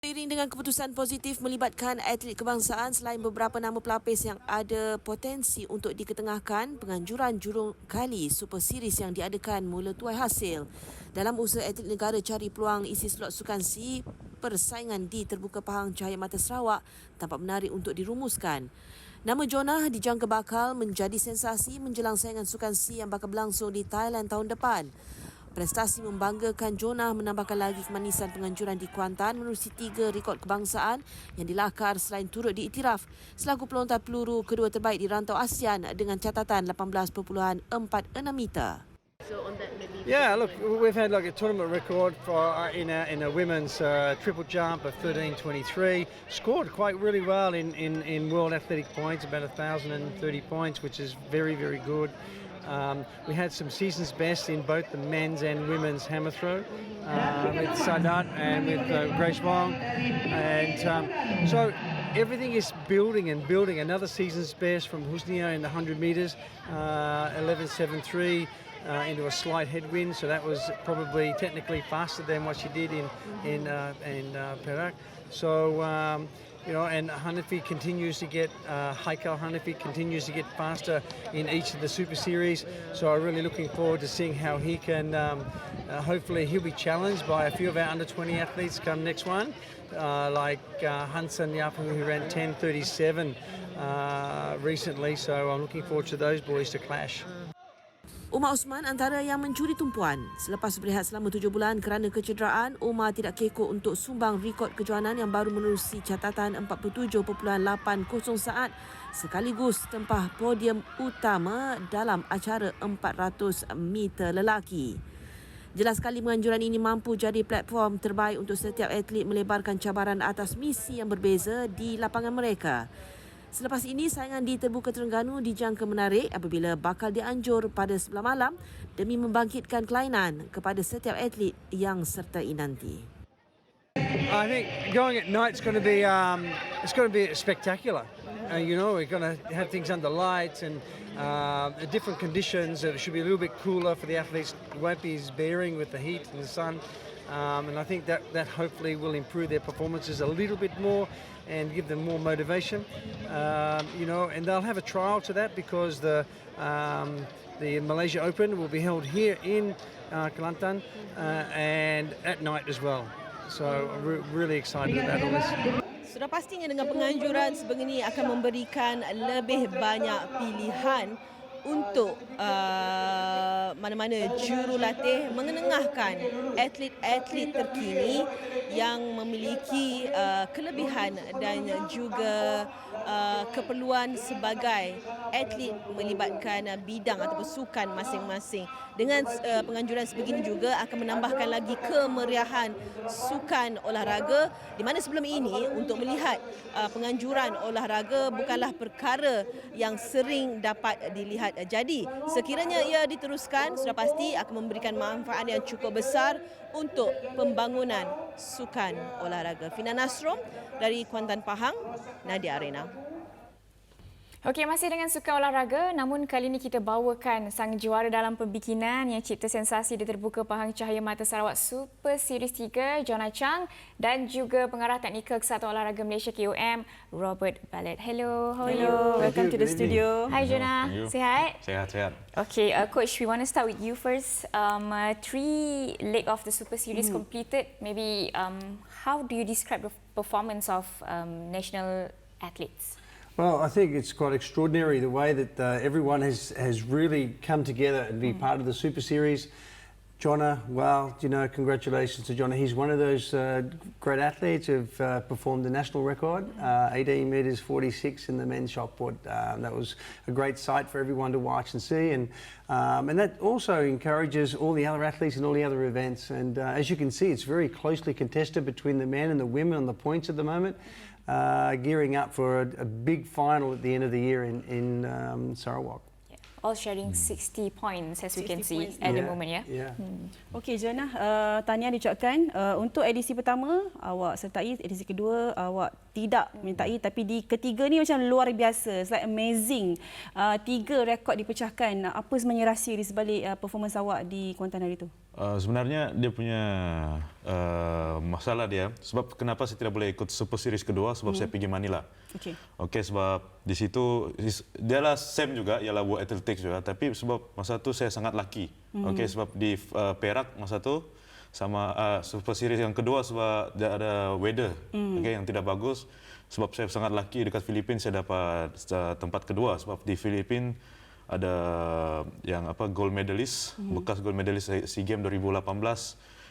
Seiring dengan keputusan positif melibatkan atlet kebangsaan, selain beberapa nama pelapis yang ada potensi untuk diketengahkan, penganjuran jurung kali Super Series yang diadakan mula tuai hasil. Dalam usaha atlet negara cari peluang isi slot sukan C, persaingan di Terbuka Pahang Cahaya Mata Sarawak tampak menarik untuk dirumuskan. Nama Jonah dijangka bakal menjadi sensasi menjelang saingan sukan C yang bakal berlangsung di Thailand tahun depan. Prestasi membanggakan Jonah menambahkan lagi kemanisan penganjuran di Kuantan menerusi 3 rekod kebangsaan yang dilakar selain turut diiktiraf selaku pelontar peluru kedua terbaik di rantau ASEAN dengan catatan 18.46 meter. Yeah, look, we've had like a tournament record for in a women's triple jump of 13.23. Scored quite really well in world athletic points, about 1,030 points, which is very good. We had some season's best in both the men's and women's hammer throw with Sadat and with Grace Wong, and so everything is building and building. Another season's best from Husnia in the 100 metres, 11.73. Into a slight headwind, so that was probably technically faster than what she did in Perak. So and Hanafi continues to get Haikal Hanafi continues to get faster in each of the Super Series. So I'm really looking forward to seeing how he can. Hopefully, he'll be challenged by a few of our under 20 athletes come next one, like Hansen Yapu, who ran 10.37 recently. So I'm looking forward to those boys to clash. Umar Osman antara yang mencuri tumpuan. Selepas berehat selama 7 bulan kerana kecederaan, Umar tidak kekok untuk sumbang rekod kejohanan yang baru menerusi catatan 47.80 saat sekaligus tempah podium utama dalam acara 400 meter lelaki. Jelas sekali penganjuran ini mampu jadi platform terbaik untuk setiap atlet melebarkan cabaran atas misi yang berbeza di lapangan mereka. Selepas ini, saingan di Terbuka Terengganu dijangka menarik apabila bakal dianjur pada sebelah malam demi membangkitkan kelainan kepada setiap atlet yang sertai nanti. I think going at night is going to be spectacular. We're going to have things under lights and different conditions. It should be a little bit cooler for the athletes. It won't be as bearing with the heat and the sun. And I think that hopefully will improve their performances a little bit more and give them more motivation. And they'll have a trial to that because the Malaysia Open will be held here in Kelantan and at night as well. So I'm really excited about all this. Sudah pastinya dengan penganjuran sebegini akan memberikan lebih banyak pilihan untuk mana-mana jurulatih mengenengahkan atlet-atlet terkini yang memiliki kelebihan dan juga keperluan sebagai atlet melibatkan bidang ataupun sukan masing-masing. Dengan penganjuran sebegini juga akan menambahkan lagi kemeriahan sukan olahraga, di mana sebelum ini untuk melihat penganjuran olahraga bukanlah perkara yang sering dapat dilihat. Jadi sekiranya ia diteruskan, sudah pasti akan memberikan manfaat yang cukup besar untuk pembangunan sukan olahraga. Fina Nasrom dari Kuantan Pahang, Nadi Arena. Okey, masih dengan sukan olahraga, namun kali ini kita bawakan sang juara dalam pembikinan yang cipta sensasi di Terbuka Pahang Cahaya Mata Sarawak Super Series 3, Jonah Chang, dan juga pengarah teknikal Kesatuan Olahraga Malaysia KOM, Robert Ballet. Hello, how are you? Welcome to the studio. Hi Jonah, sihat? Sihat. Okay, Coach, we want to start with you first. 3 leg of the Super Series completed. Maybe how do you describe the performance of national athletes? Well, I think it's quite extraordinary the way that everyone has really come together and be part of the Super Series. Jonah, well, congratulations to Jonah. He's one of those great athletes who've performed the national record, 18 metres 46 in the men's shot put. That was a great sight for everyone to watch and see, and that also encourages all the other athletes in all the other events. And as you can see, it's very closely contested between the men and the women on the points at the moment. Gearing up for a big final at the end of the year in Sarawak. All sharing 60 points as we can see at the moment, ya. Okey, Jonah, tahniah diucapkan. Untuk edisi pertama awak sertai, edisi kedua awak tidak menyertai, tapi di ketiga ni macam luar biasa. It's like amazing. 3 rekod dipecahkan. Apa sebenarnya rahsia di sebalik performance awak di Kuantan hari itu? Sebenarnya dia punya masalah dia sebab kenapa saya tidak boleh ikut Super Series kedua sebab saya pergi Manila. Okey, sebab di situ dia lah same juga, ialah buat athletics juga, tapi sebab masa tu saya sangat lucky. Okey, sebab di Perak masa tu sama Super Series yang kedua sebab dia ada weather yang tidak bagus. Sebab saya sangat lucky dekat Filipina saya dapat tempat kedua sebab di Filipina ada yang gold medalist, bekas gold medalist SEA Games 2018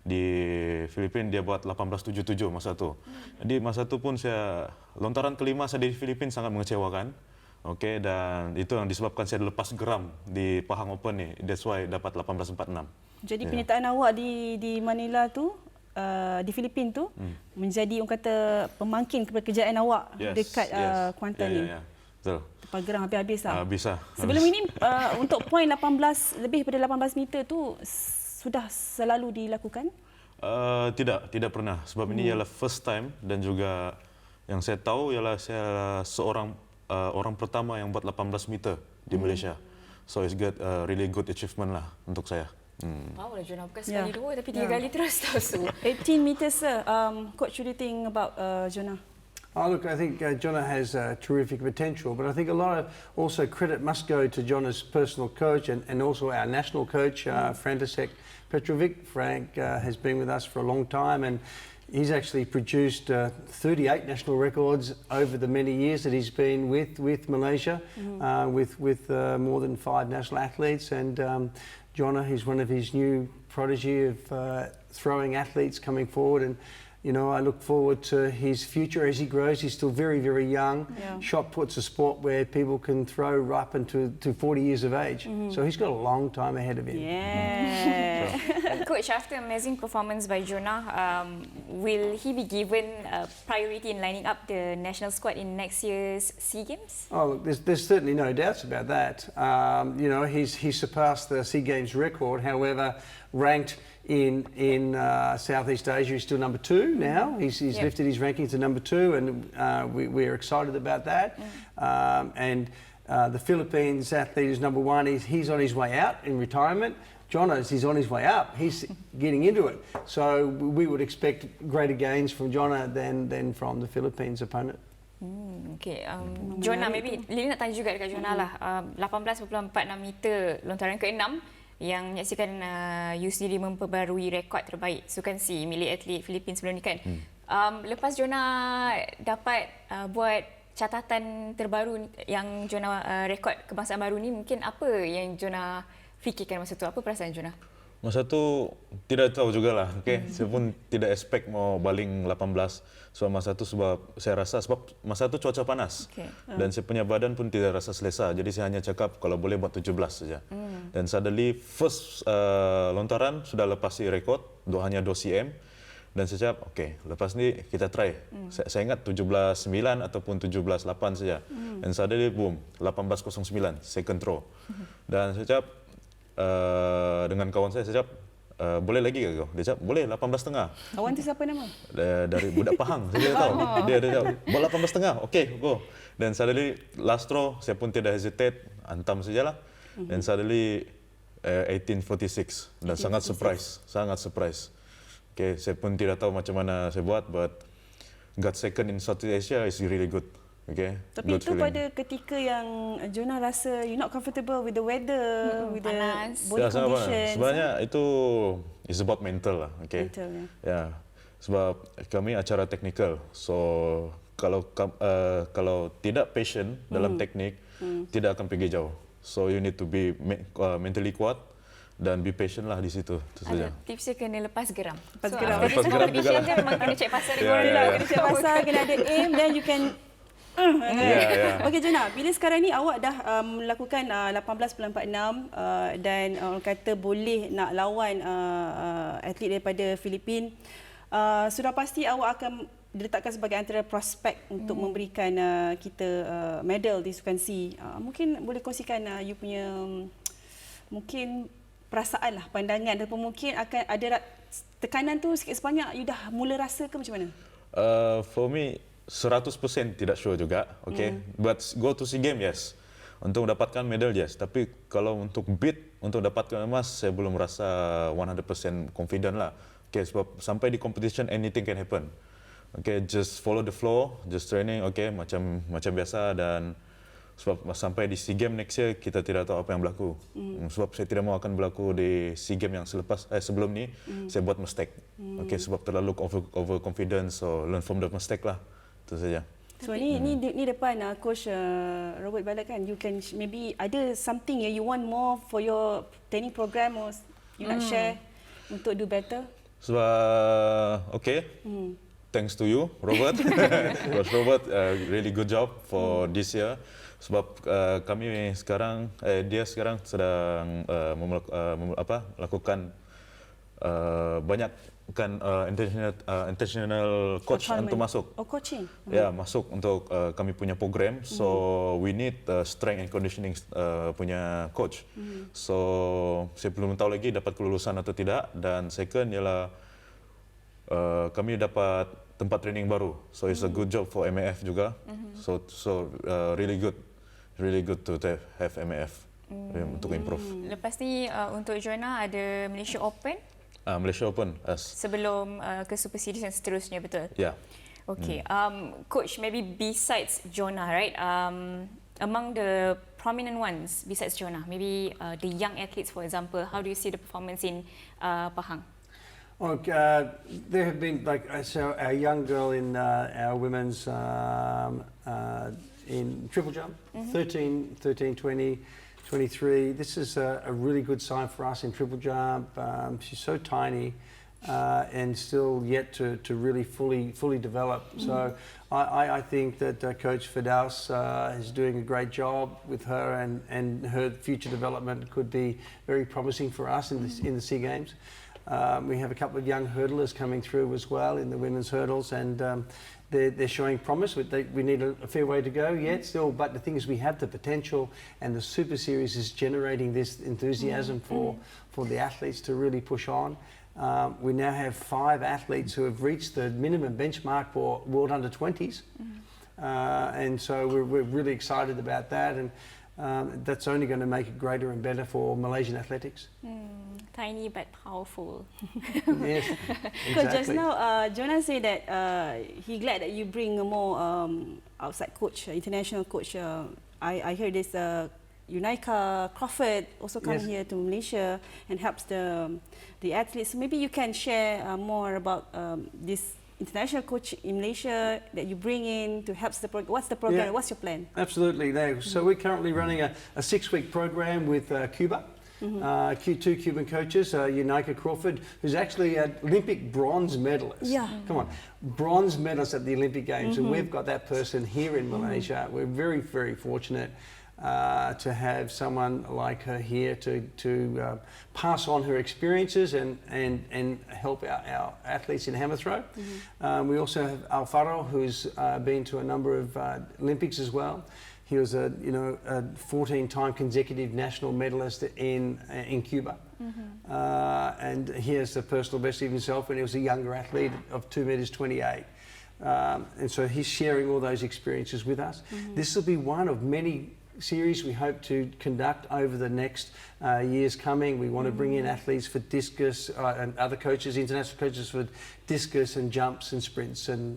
di Filipina, dia buat 18.77 masa tu. Jadi masa tu pun saya lontaran kelima saya di Filipina sangat mengecewakan. Okey, dan itu yang disebabkan saya lepas geram di Pahang Open ni. That's why dapat 18.46. Jadi penyertaan awak di Manila tu di Filipina tu menjadi orang kata pemangkin kepada kejayaan awak dekat Kuantan ni. Betul. Lepas geram habis-habis lah. Habis lah. Sebelum ini untuk poin 18 lebih pada 18 meter tu sudah selalu dilakukan? Tidak pernah. Sebab ini ialah first time dan juga yang saya tahu ialah saya seorang orang pertama yang buat 18 meter di Malaysia. So it's really good achievement lah untuk saya. Wow, Jonah bukan sekali dua tapi 3 kali terus tahu. 18 meters, sir. Coach, what do you think about Jonah? Oh, look, I think Jonah has terrific potential, but I think a lot of also credit must go to Jonah's personal coach and also our national coach, František Petrovic. Frank has been with us for a long time, and he's actually produced 38 national records over the many years that he's been with Malaysia, with more than 5 national athletes. And Jonah, he's one of his new prodigy of throwing athletes coming forward, and you know, I look forward to his future as he grows. He's still very, very young. Shot put's a sport where people can throw right up into 40 years of age. So he's got a long time ahead of him. Coach, after amazing performance by Jonah, will he be given priority in lining up the national squad in next year's SEA Games? Oh, look, there's certainly no doubts about that. You know, he surpassed the SEA Games record. However, ranked in Southeast Asia, he's still number 2 now. He's lifted his ranking to number 2, and we're excited about that. And the Philippines athlete is number 1. He's on his way out in retirement. Jonah, he's on his way up. He's getting into it. So we would expect greater gains from Jonah than from the Philippines opponent. Okay, Jonah, maybe Lily nak tanya juga dekat Jonah lah. 18.46 meter lontaran ke-6 yang menyaksikan UCD memperbarui rekod terbaik sukan C milik atlet Filipina sebelum ni kan. Lepas Jonah dapat buat catatan terbaru yang Jonah rekod kebangsaan baru ni, mungkin apa yang Jonah fikirkan masa tu? Apa perasaan Jonah? Masa tu tidak tahu jugalah, okey. Saya pun tidak expect mau baling 18 sebab masa tu sebab saya rasa sebab masa tu cuaca panas. Dan saya punya badan pun tidak rasa selesa. Jadi saya hanya cakap kalau boleh buat 17 saja. Dan suddenly first lontaran sudah lepasi rekod hanya 2 cm. Dan saya cakap okey, lepas ni kita try. Saya ingat 17.9 ataupun 17.8 saja. Dan suddenly boom, 18.09 second throw. Dan saya cakap dengan kawan saya cakap boleh lagi ke kau? Dia cakap boleh 18.5. Kawan tu siapa nama? Dari budak Pahang, saya tidak tahu. Dia cakap boleh 18.5. Okey, go. Dan suddenly last throw saya pun tidak hesitate, hantam sajalah. Dan suddenly 18.46 dan sangat surprise. Okey, saya pun tidak tahu macam mana saya buat, but got second in Southeast Asia is really good. Okay. Tapi good itu feeling. Pada ketika yang Jonah rasa you not comfortable with the weather, with panas, the body conditions. Sebenarnya itu is about mental lah, okay. Mental, ya. Sebab kami acara technical, so kalau tidak patient dalam teknik, tidak akan pergi jauh. So you need to be mentally kuat dan be patient lah di situ. Tipsnya kena lepas geram. Lepas geram. Lepas geram juga lah. Memang kena cek pasar dia. Kena cek pasar, kena ada aim, then you can Okey Jonah, bila sekarang ni awak dah melakukan 18.46 dan orang kata boleh nak lawan atlet daripada Filipina, sudah pasti awak akan diletakkan sebagai antara prospek untuk memberikan kita medal di sukan C. Mungkin boleh kongsikan you punya mungkin perasaan lah, pandangan, ataupun mungkin akan ada tekanan tu sikit sebanyak you dah mula rasa ke macam mana? For me 100% tidak sure juga, okay. But go to SEA Games, yes. Untuk dapatkan medal, yes. Tapi kalau untuk beat, untuk dapatkan emas, saya belum rasa 100% confident lah. Okay, sebab sampai di competition, anything can happen. Okay, just follow the flow, just training, okay, macam biasa. Dan sebab sampai di SEA Games next year, kita tidak tahu apa yang berlaku. Sebab saya tidak mau akan berlaku di SEA Games yang sebelum ni, saya buat mistake. Okay, sebab terlalu overconfidence, so learn from the mistake lah. Itu saja. So ni depan coach Robert balik kan, you can maybe ada something you want more for your training program or you nak share untuk do better. Sebab okay, thanks to you Robert. Coach Robert, really good job for this year. Sebab kami sekarang, dia sekarang sedang melakukan banyak kan international coach untuk masuk. Oh, coaching. Ya, masuk untuk kami punya program. So we need strength and conditioning punya coach. So saya belum tahu lagi dapat kelulusan atau tidak. Dan second ialah kami dapat tempat training baru. So it's a good job for MAF juga. So really good to have MAF untuk improve. Lepas ni untuk Jonah ada Malaysia Open. Malaysia Open. Sebelum ke Super Series yang seterusnya, betul? Yeah. Okay. Coach, maybe besides Jonah, right? Among the prominent ones besides Jonah, maybe the young athletes, for example, how do you see the performance in Pahang? Look, there have been, so our young girl in our women's in triple jump, 13, 20, 23. This is a really good sign for us in triple jump. She's so tiny and still yet to really fully develop. So I think that Coach Firdaus is doing a great job with her, and her future development could be very promising for us in the SEA Games. We have a couple of young hurdlers coming through as well in the women's hurdles, and they're showing promise. We need a fair way to go yet still, but the thing is we have the potential, and the Super Series is generating this enthusiasm for the athletes to really push on. We now have 5 athletes who have reached the minimum benchmark for World Under-20s, and so we're really excited about that, and that's only going to make it greater and better for Malaysian athletics. Tiny but powerful. Yes, Because just exactly. now, Jonah said that he glad that you bring a more outside coach, international coach. I heard this Unaika Crawford also come Yes. here to Malaysia and helps the athletes. So maybe you can share more about this international coach in Malaysia that you bring in to help the program. What's the program? Yeah. What's your plan? Absolutely. So we're currently running a 6-week program with Cuba. Two Cuban coaches, Unaika Crawford, who's actually an Olympic bronze medalist. Yeah. Come on, bronze medalist at the Olympic Games, and we've got that person here in Malaysia. We're very, very fortunate to have someone like her here to pass on her experiences and help our athletes in hammer throw. We also have Alfaro, who's been to a number of Olympics as well. He was a 14-time consecutive national medalist in Cuba, and he has the personal best of himself when he was a younger athlete of 2.28 meters. And so he's sharing all those experiences with us. This will be one of many series we hope to conduct over the next years coming. We want to bring in athletes for discus and other coaches, international coaches for discus and jumps and sprints and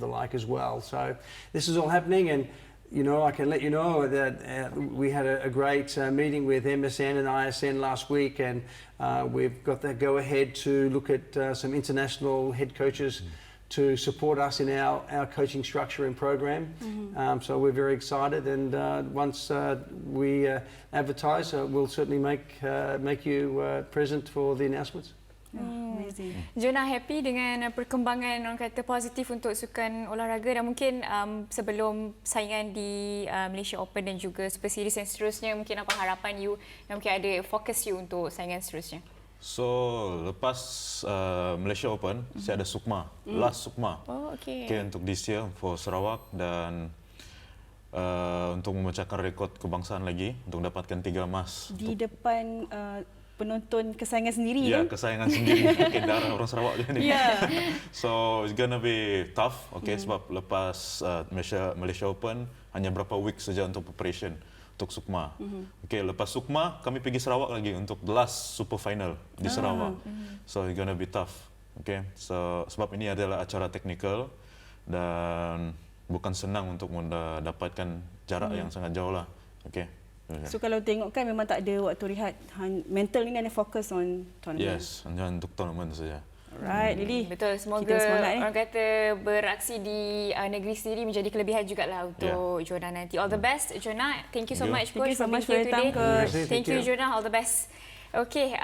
the like as well. So this is all happening, and I can let you know that we had a great meeting with MSN and ISN last week, and we've got the go-ahead to look at some international head coaches to support us in our coaching structure and program. So we're very excited, and once we advertise, we'll certainly make you present for the announcements. Amazing. Jonah happy dengan perkembangan orang kata positif untuk sukan olahraga, dan mungkin sebelum saingan di Malaysia Open dan juga Super Series yang seterusnya, mungkin apa harapan you dan mungkin ada fokus you untuk saingan seterusnya? So lepas Malaysia Open, saya ada sukma, last sukma. Oh, okay. Okay, untuk this year for Sarawak, dan untuk memecahkan rekod kebangsaan lagi untuk dapatkan 3 emas. Di depan penonton kesayangan sendiri, Ya, kan? kesayangan sendiri. Okay, darah orang Sarawak je ni. Yeah. So it's gonna be tough, okay, sebab lepas Malaysia Open hanya berapa week saja untuk preparation. untuk Sukma. Okey, lepas Sukma kami pergi Sarawak lagi untuk the last super final di Sarawak. So it's gonna be tough. Okey. So sebab ini adalah acara teknikal dan bukan senang untuk mendapatkan jarak yang sangat jauh lah. Okey. So kalau tengok kan memang tak ada waktu rehat. Mental ni hanya fokus on tournament. Yes, hanya untuk tournament saja. Alright, Lily. Betul, semoga kita semangat, orang kata beraksi di negeri sendiri menjadi kelebihan jugalah untuk Jonah nanti. All the best, Jonah. Thank you so much, Thank you so much for for being your here time, today. Coach. Thank you, Jonah. All the best. Okey,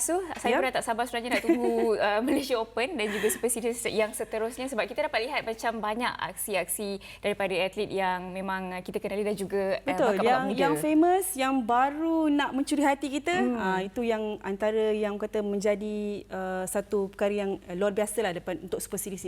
so saya pun dah tak sabar sebenarnya nak tunggu Malaysia Open dan juga Super Series yang seterusnya sebab kita dapat lihat macam banyak aksi-aksi daripada atlet yang memang kita kenali dan juga betul, bakat-bakat muda. yang famous, yang baru nak mencuri hati kita, itu yang antara yang kata menjadi satu perkara yang luar biasa lah untuk Super Series ni.